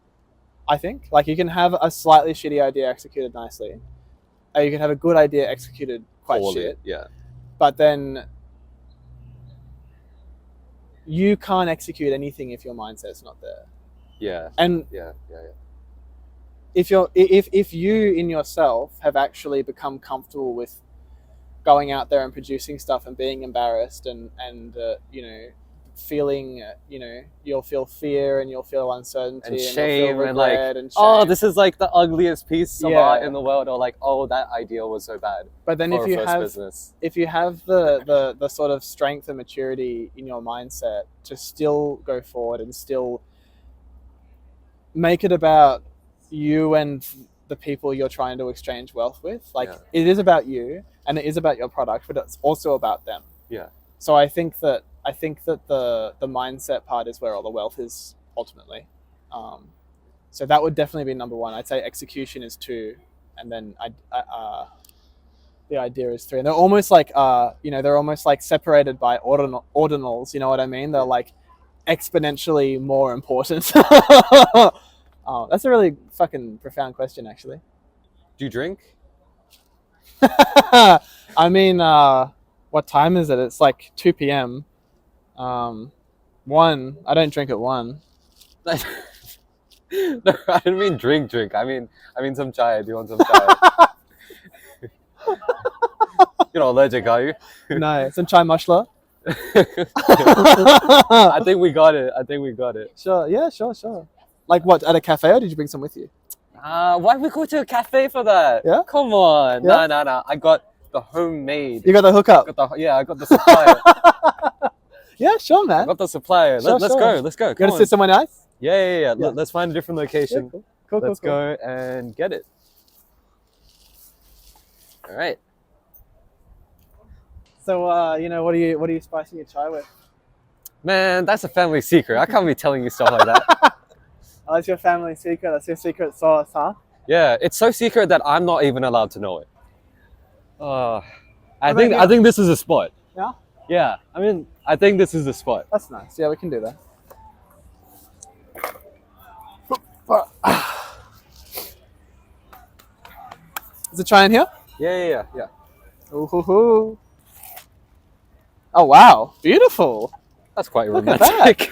I think like you can have a slightly shitty idea executed nicely, or you can have a good idea executed quite Poorly, shit. Yeah. But then you can't execute anything if your mindset's not there. Yeah. And Yeah. if you in yourself have actually become comfortable with going out there and producing stuff and being embarrassed and feeling you'll feel fear and you'll feel uncertainty And you'll shame feel and like regret and oh, shame. this is like the ugliest piece of Yeah. art in the world, or like oh, that idea was so bad. But then for if a you first have business. if you have the sort of strength and maturity in your mindset to still go forward and still make it about you and the people you're trying to exchange wealth with, like Yeah. it is about you and it is about your product, but it's also about them. Yeah. So I think that the mindset part is where all the wealth is ultimately. So that would definitely be number one. I'd say execution is 2, and then the idea is 3. And they're almost like separated by ordinals. You know what I mean? They're like exponentially more important. That's a really fucking profound question, actually. Do you drink? I mean, what time is it? It's like 2 p.m. 1. I don't drink at 1. No, I didn't mean drink. I mean some chai. Do you want some chai? You're not allergic, are you? No, some chai masala. I think we got it. Sure, yeah, sure. Like what, at a cafe, or did you bring some with you? Why we go to a cafe for that? Yeah? Come on. Yeah? No. I got the homemade. You got the hookup? I got the supplier. Yeah, sure, I man. got the supplier. Sure, Let's sure. go. Let's go. You gotta sit somewhere nice? Yeah. Yeah. Let's find a different Yeah, location. cool. Let's go and get it. All right. So, what are you spicing your chai with? Man, that's a family secret. I can't be telling you stuff like that. Oh, that's your family secret. That's your secret sauce, huh? Yeah, it's so secret that I'm not even allowed to know it. I about you? think this is a spot. Yeah? Yeah, I think this is the spot. That's nice. Yeah, we can do that. Is the chai in here? Yeah. Ooh. Oh, wow. Beautiful. That's quite Look at romantic.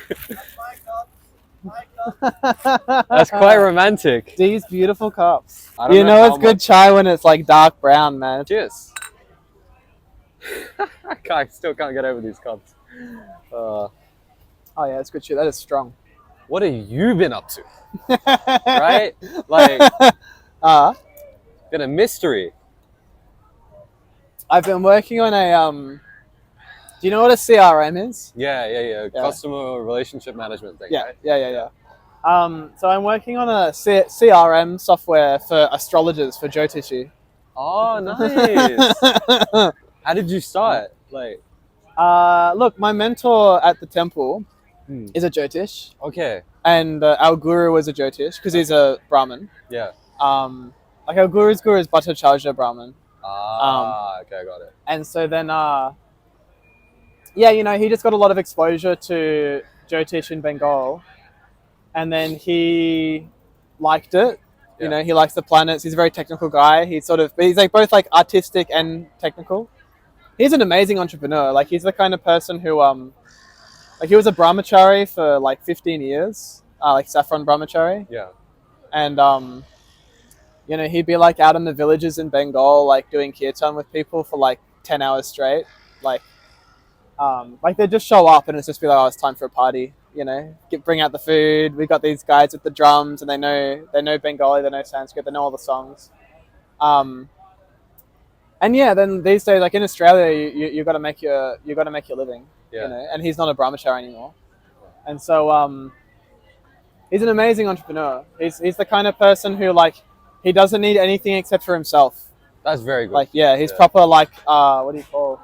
That's quite romantic. These beautiful cups. I don't You know how it's good much- chai when it's like dark brown, man. Cheers. I still can't get over these cups. Oh, yeah, it's good shit. That is strong. What have you been up to? Right? Like, been a mystery. I've been working on a do you know what a CRM is? Yeah. Customer relationship management thing. Yeah, Right? yeah. So I'm working on a CRM software for astrologers for Jyotishi. Oh, nice. How did you start? Like, Look, my mentor at the temple is a Jyotish, okay. and our guru was a Jyotish because he's a Brahmin. Yeah. Like our guru's guru is Bhattacharya Brahmin. Okay, I got it. And so then, he just got a lot of exposure to Jyotish in Bengal. And then he liked it. You know, he likes the planets. He's a very technical guy. He's like both like artistic and technical. He's an amazing entrepreneur. Like he's the kind of person who, like he was a brahmachari for like 15 years, like saffron brahmachari. Yeah. And, he'd be like out in the villages in Bengal, like doing kirtan with people for like 10 hours straight. Like, Like they just show up and it's just be like, oh, it's time for a party. You know, bring out the food. We got these guys with the drums, and they know Bengali, they know Sanskrit, they know all the songs. And yeah, then these days, like in Australia, you got to make your living. Yeah. You know, and he's not a brahmachari anymore, and so he's an amazing entrepreneur. He's the kind of person who like he doesn't need anything except for himself. That's very good. Like yeah, he's proper like what do you call?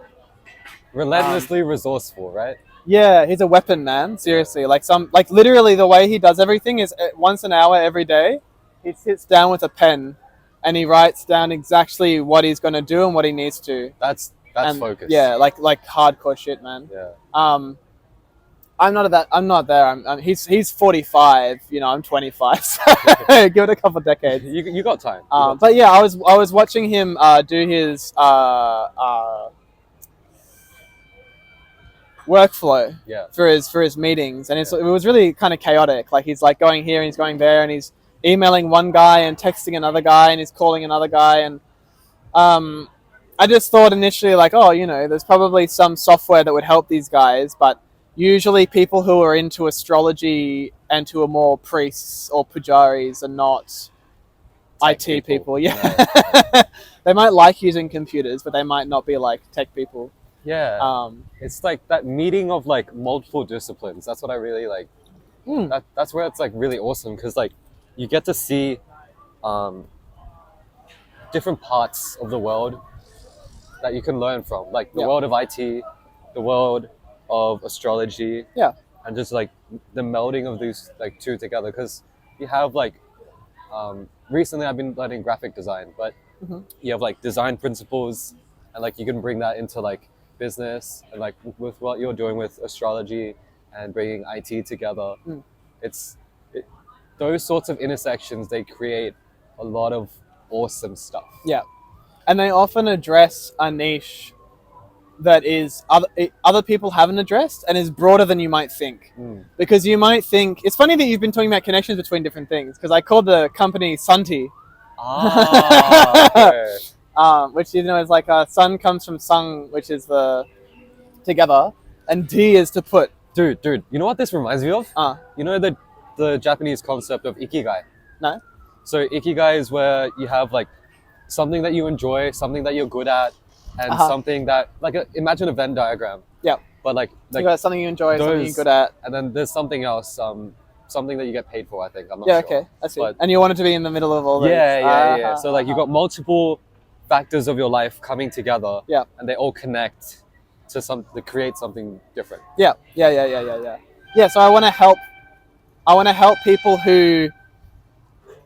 Relentlessly resourceful, right? Yeah, he's a weapon, man. Seriously, like literally the way he does everything is once an hour every day, he sits down with a pen, and he writes down exactly what he's gonna do and what he needs to. That's focus. Yeah, like hardcore shit, man. Yeah. I'm not there. He's 45. You know, I'm 25. So give it a couple of decades. You got time. But yeah, I was watching him do his workflow for his meetings, and it was really kind of chaotic. Like he's like going here and he's going there, and he's emailing one guy and texting another guy, and he's calling another guy, and I just thought initially like, oh, you know, there's probably some software that would help these guys, but usually people who are into astrology and who are more priests or pujaris are not IT people. Yeah. No. They might like using computers, but they might not be like tech people. Yeah. It's like that meeting of like multiple disciplines. That's what I really like. That's where it's like really awesome, because like you get to see different parts of the world that you can learn from, like the world of IT, the world of astrology, and just like the melding of these like two together. Because you have like recently I've been learning graphic design, but you have like design principles, and like you can bring that into like business, and like with what you're doing with astrology and bringing IT together. Those sorts of intersections, they create a lot of awesome stuff. Yeah, and they often address a niche that is other people haven't addressed and is broader than you might think. Because you might think, it's funny that you've been talking about connections between different things, because I called the company Santhi. Okay. Which, you know, is like sun comes from sung, which is the together, and D is to put. Dude, you know what this reminds me of? You know the Japanese concept of ikigai? No. So ikigai is where you have like something that you enjoy, something that you're good at, and something that, like, imagine a Venn diagram. Yeah. But like you got something you enjoy, something you're good at, and then there's something else, something that you get paid for. I think I'm not sure. Yeah. Okay. I see. And you want it to be in the middle of all those. Yeah. So like you've got multiple factors of your life coming together. Yeah. And they all connect to create something different. Yeah. Yeah. So I want to help people who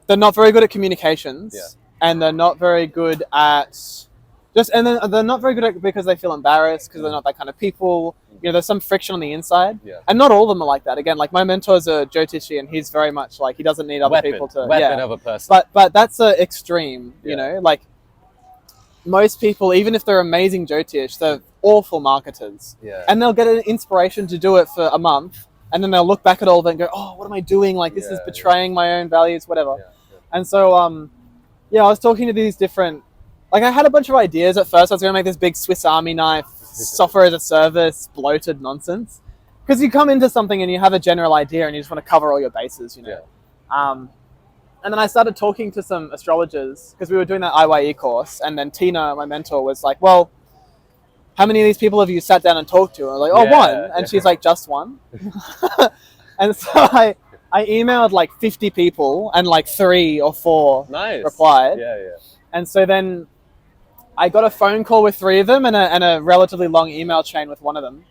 they're not very good at communications, and they're not very good at they're not very good at it because they feel embarrassed, because they're not that kind of people. You know, there's some friction on the inside, and not all of them are like that. Again, like my mentor's a Jyotishi, and he's very much like he doesn't need other people to weapon of a person. But that's an extreme. You know, like most people, even if they're amazing Jyotish, they're awful marketers. Yeah. And they'll get an inspiration to do it for a month, and then they'll look back at all of it and go, oh, what am I doing? Like, this is betraying my own values, whatever. And so, I was talking to these different, like, I had a bunch of ideas at first. I was going to make this big Swiss Army knife, software as a service, bloated nonsense. Because you come into something and you have a general idea and you just want to cover all your bases, you know. And then I started talking to some astrologers, because we were doing that IYE course, and then Tina, my mentor, was like, well, how many of these people have you sat down and talked to? And I was like, one. And she's like, just one? And so I emailed like 50 people, and like 3 or 4 replied. And so then I got a phone call with 3 of them, and a relatively long email chain with one of them.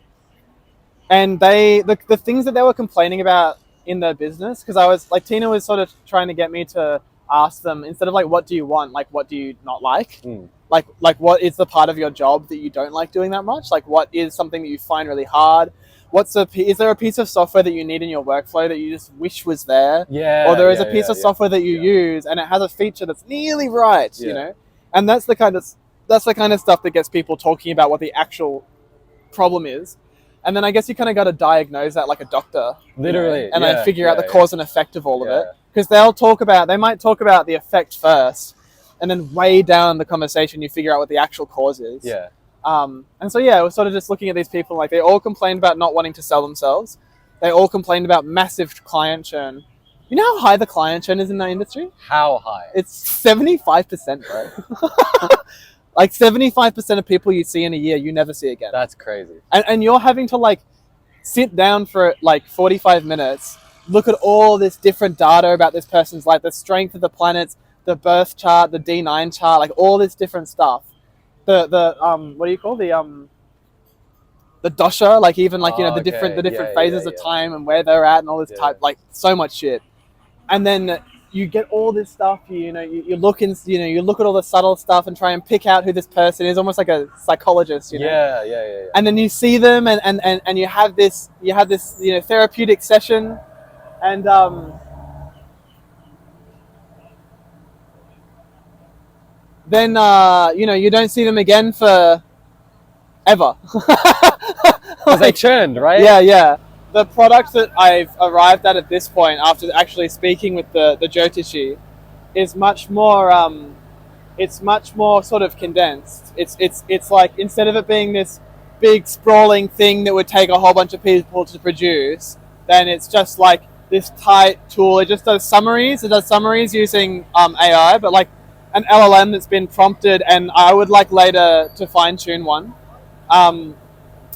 And the things that they were complaining about in their business, because I was like, Tina was sort of trying to get me to ask them, instead of like, what do you want, like, what do you not like? Like what is the part of your job that you don't like doing that much? Like, what is something that you find really hard? Is there a piece of software that you need in your workflow that you just wish was there? Or there is a piece of software that you use and it has a feature that's nearly right, you know? And that's the kind of stuff that gets people talking about what the actual problem is. And then I guess you kind of got to diagnose that like a doctor. Literally. You know? And then figure out the cause and effect of all of it. Because they might talk about the effect first, and then way down the conversation you figure out what the actual cause is. And so yeah, we're sort of just looking at these people, like they all complained about not wanting to sell themselves. They all complained about massive client churn. You know how high the client churn is in that industry? How high? It's 75%, bro. Like 75% of people you see in a year, you never see again. That's crazy. And you're having to like sit down for like 45 minutes, look at all this different data about this person's life, the strength of the planets, the birth chart, the D9 chart, like all this different stuff. The what do you call the dosha, like even like the different phases of time and where they're at and all this type, like so much shit. And then you get all this stuff, you look in, you look at all the subtle stuff and try and pick out who this person is, almost like a psychologist, Yeah. And then you see them and you have this therapeutic session, and then you don't see them again for ever. Because they churned, right? Yeah. The product that I've arrived at this point, after actually speaking with the Jyotishi, is much more. It's much more sort of condensed. It's like, instead of it being this big sprawling thing that would take a whole bunch of people to produce, then it's just like this tight tool. It just does summaries. It does summaries using AI, but like an LLM that's been prompted, and I would like later to fine tune one.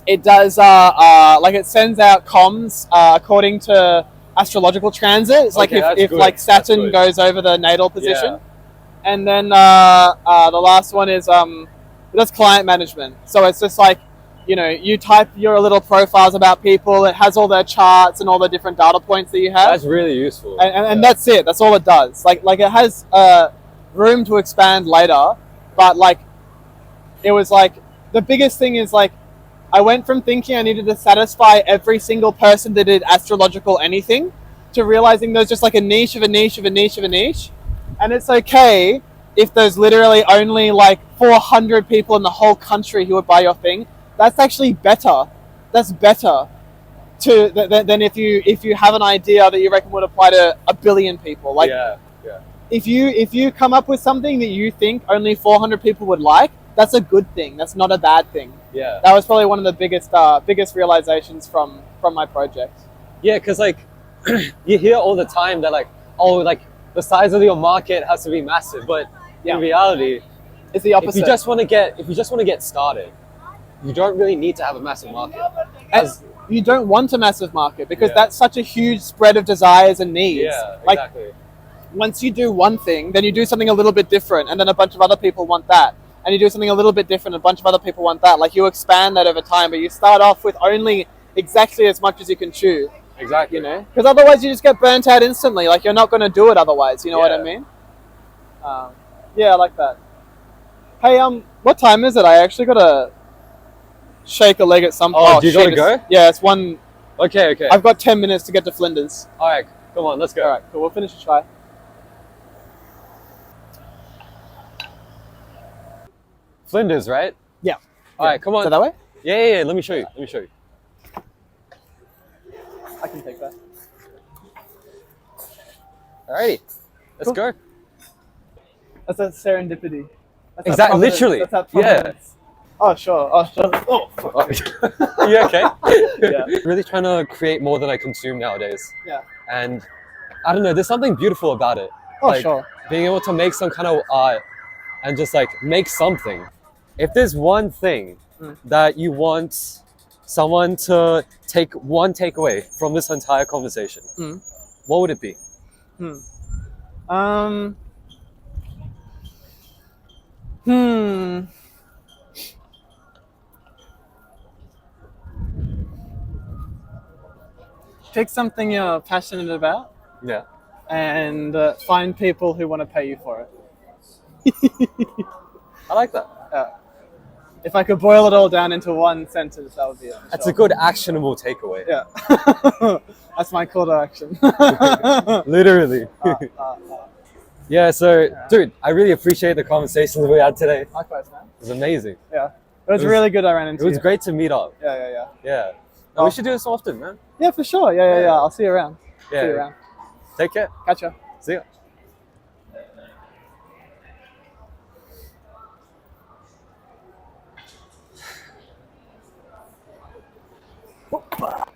It does like it sends out comms according to astrological transit. It's like if like Saturn goes over the natal position, and then the last one is it does client management. So it's just like you type your little profiles about people. It has all their charts and all the different data points that you have. That's really useful. And that's it. That's all it does. Like it has room to expand later, but like it was like the biggest thing is like, I went from thinking I needed to satisfy every single person that did astrological anything to realizing there's just like a niche of a niche of a niche of a niche. And it's okay if there's literally only like 400 people in the whole country who would buy your thing. That's actually better. That's better than if you have an idea that you reckon would apply to 1 billion people. Like, if you come up with something that you think only 400 people would like, that's a good thing. That's not a bad thing. Yeah. That was probably one of the biggest realizations from my project. Yeah, because like you hear all the time that like, oh, like the size of your market has to be massive, but in reality, it's the opposite. If you just want to get started, you don't really need to have a massive market. You don't want a massive market because that's such a huge spread of desires and needs. Yeah, like, exactly. Once you do one thing, then you do something a little bit different, and then a bunch of other people want that. And you do something a little bit different, a bunch of other people want that. Like, you expand that over time, but you start off with only exactly as much as you can chew. Exactly. Because otherwise you just get burnt out instantly. Like, you're not going to do it otherwise. You know what I mean? Yeah, I like that. Hey, what time is it? I actually got to shake a leg at some point. Oh, do you got to go? Yeah, it's one. Okay. I've got 10 minutes to get to Flinders. All right, come on, let's go. All right, cool. We'll finish the try. Flinders, right? Yeah. All right, come on. Is that that way? Yeah. Let me show you. I can take that. Alrighty, let's go. That's a serendipity. That's exactly, literally. That's that providence. Oh, sure. Oh, fuck. You okay? Yeah. Really trying to create more than I consume nowadays. Yeah. And I don't know, there's something beautiful about it. Oh, like, sure. Being able to make some kind of art and just like make something. If there's one thing that you want someone to take one takeaway from this entire conversation, what would it be? Pick something you're passionate about. Yeah. And find people who want to pay you for it. I like that. If I could boil it all down into one sentence, that would be it. That's a good actionable takeaway. Yeah. That's my call to action. Literally. Yeah, so, dude, I really appreciate the conversations we had today. Likewise, man. It was amazing. Yeah. It was really good I ran into you. It was great to meet up. Yeah. No, we should do this often, man. Yeah, for sure. Yeah. I'll see you around. Yeah. See you around. Take care. Catch ya. See ya. Bye.